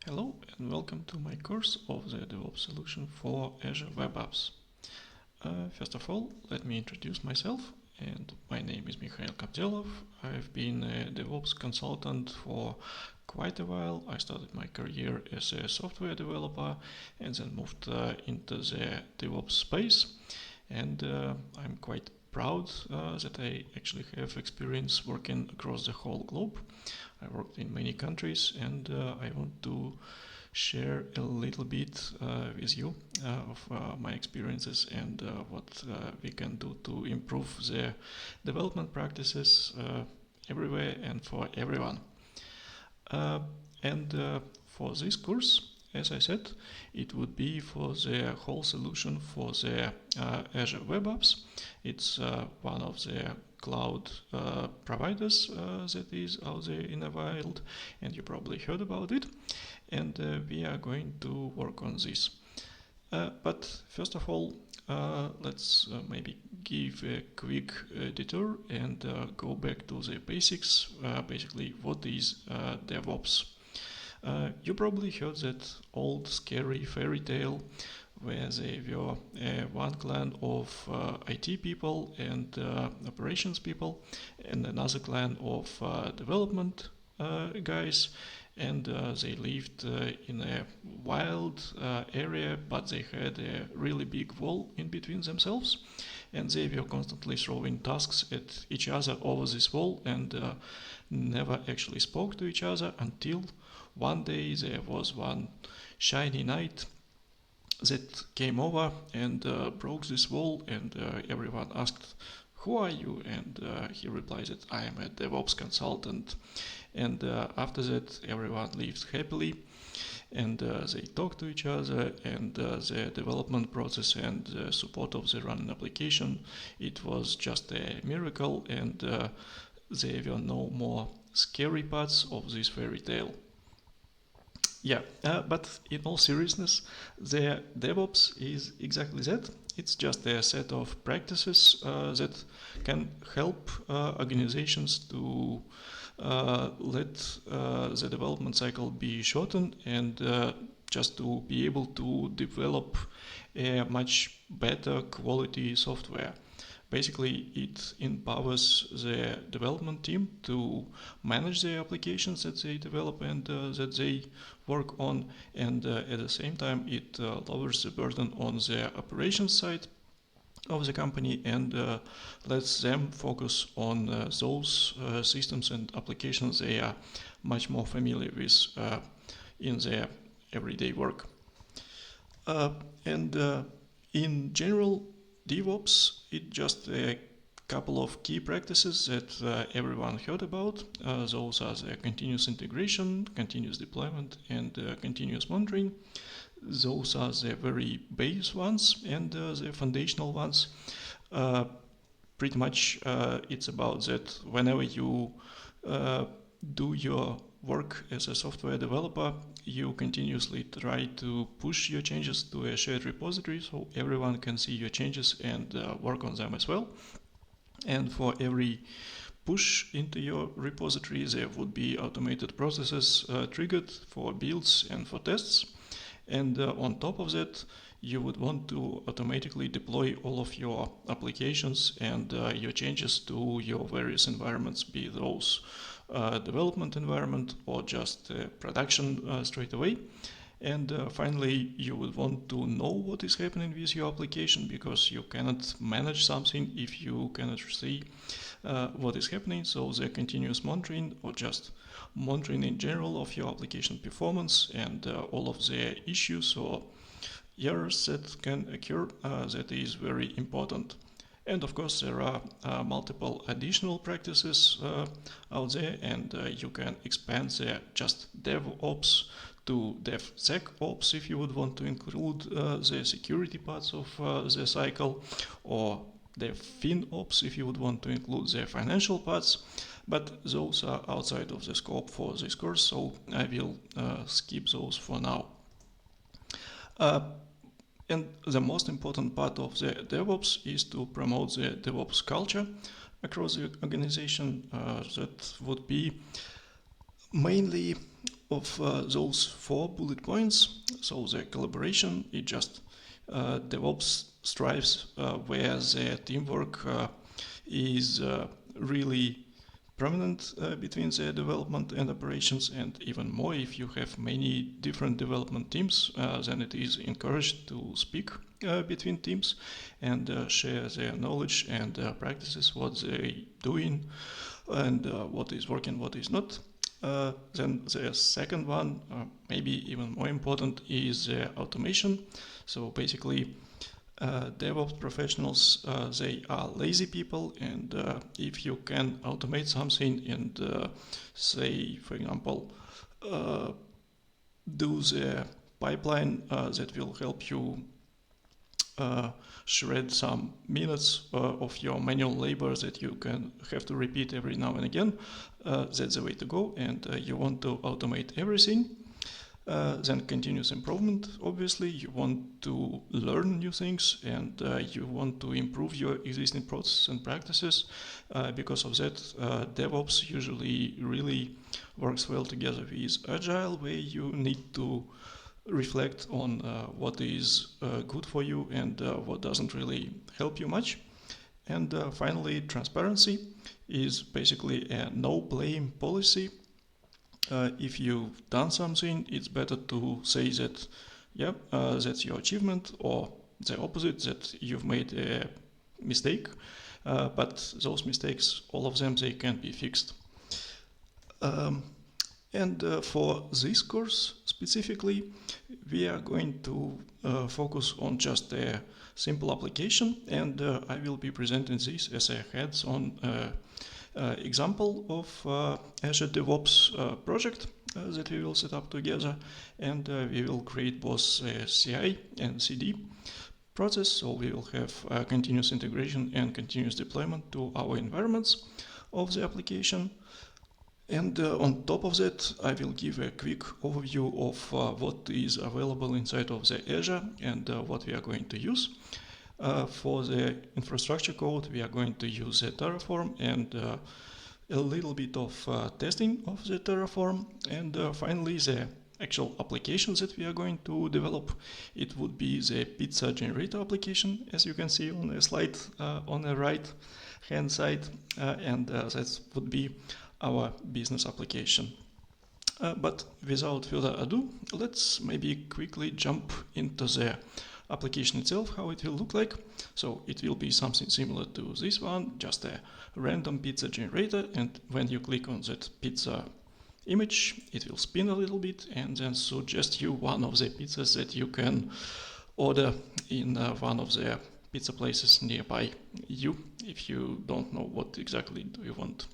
Hello and welcome to my course of the DevOps solution for Azure WebApps. First of all, let me introduce myself. And my name is Mikhail Kapdelov. I've been a DevOps consultant for quite a while. I started my career as a software developer and then moved into the DevOps space. And I'm quite proud that I actually have experience working across the whole globe. I worked in many countries, and I want to share a little bit with you of my experiences and what we can do to improve the development practices everywhere and for everyone. And for this course, as I said, it would be for the whole solution for the Azure Web Apps. It's one of the cloud providers that is out there in the wild, and you probably heard about it. And we are going to work on this. But first of all, let's maybe give a quick detour and go back to the basics. Basically, what is DevOps? You probably heard that old scary fairy tale where there were one clan of IT people and operations people and another clan of development guys, and they lived in a wild area, but they had a really big wall in between themselves, and they were constantly throwing tasks at each other over this wall and never actually spoke to each other until one day there was one shiny knight that came over and broke this wall, and everyone asked, "Who are you?" And he replied that I am a DevOps consultant. And after that, everyone lived happily, and they talked to each other, and the development process and the support of the running application, it was just a miracle, and there were no more scary parts of this fairy tale. Yeah, but in all seriousness, the DevOps is exactly that. It's just a set of practices that can help organizations to let the development cycle be shortened and just to be able to develop a much better quality software. Basically, it empowers the development team to manage the applications that they develop and that they work on, and at the same time, it lowers the burden on the operations side of the company and lets them focus on those systems and applications they are much more familiar with in their everyday work. And in general, DevOps is just a couple of key practices that everyone heard about. Those are the continuous integration, continuous deployment, and continuous monitoring. Those are the very base ones and the foundational ones. Pretty much it's about that whenever you do your work as a software developer, you continuously try to push your changes to a shared repository so everyone can see your changes and work on them as well. And for every push into your repository, there would be automated processes triggered for builds and for tests. And on top of that, you would want to automatically deploy all of your applications and your changes to your various environments, be those development environment or just production straight away. And finally, you would want to know what is happening with your application, because you cannot manage something if you cannot see what is happening. So the continuous monitoring or just monitoring in general of your application performance and all of the issues or errors that can occur, that is very important. And of course, there are multiple additional practices out there, and you can expand the just DevOps to DevSecOps if you would want to include the security parts of the cycle, or DevFinOps if you would want to include the financial parts. But those are outside of the scope for this course, so I will skip those for now. And the most important part of the DevOps is to promote the DevOps culture across the organization. That would be mainly of those 4 bullet points, so the collaboration, it just DevOps strives where the teamwork is really prominent between the development and operations, and even more if you have many different development teams, then it is encouraged to speak between teams and share their knowledge and practices, what they doing and what is working, what is not. Then the second one, maybe even more important, is automation. So basically DevOps professionals, they are lazy people, and if you can automate something and say, for example, do the pipeline that will help you shred some minutes of your manual labor that you can have to repeat every now and again, that's the way to go, and you want to automate everything. Then continuous improvement, obviously, you want to learn new things and you want to improve your existing processes and practices. Because of that, DevOps usually really works well together with Agile, where you need to reflect on what is good for you and what doesn't really help you much. And finally, transparency is basically a no-blame policy. If you've done something, it's better to say that, yeah, that's your achievement, or the opposite, that you've made a mistake. But those mistakes, all of them, they can be fixed. And for this course specifically, we are going to focus on just a simple application, and I will be presenting this as a hands-on example of Azure DevOps project that we will set up together, and we will create both CI and CD process, so we will have continuous integration and continuous deployment to our environments of the application. And on top of that, I will give a quick overview of what is available inside of the Azure and what we are going to use. For the infrastructure code, we are going to use the Terraform and a little bit of testing of the Terraform. And finally, the actual applications that we are going to develop, it would be the pizza generator application, as you can see on the slide on the right hand side, and that would be our business application. But without further ado, let's maybe quickly jump into the application itself, how it will look like. So it will be something similar to this one, just a random pizza generator, and when you click on that pizza image, it will spin a little bit and then suggest you one of the pizzas that you can order in one of the pizza places nearby you, if you don't know what exactly do you want.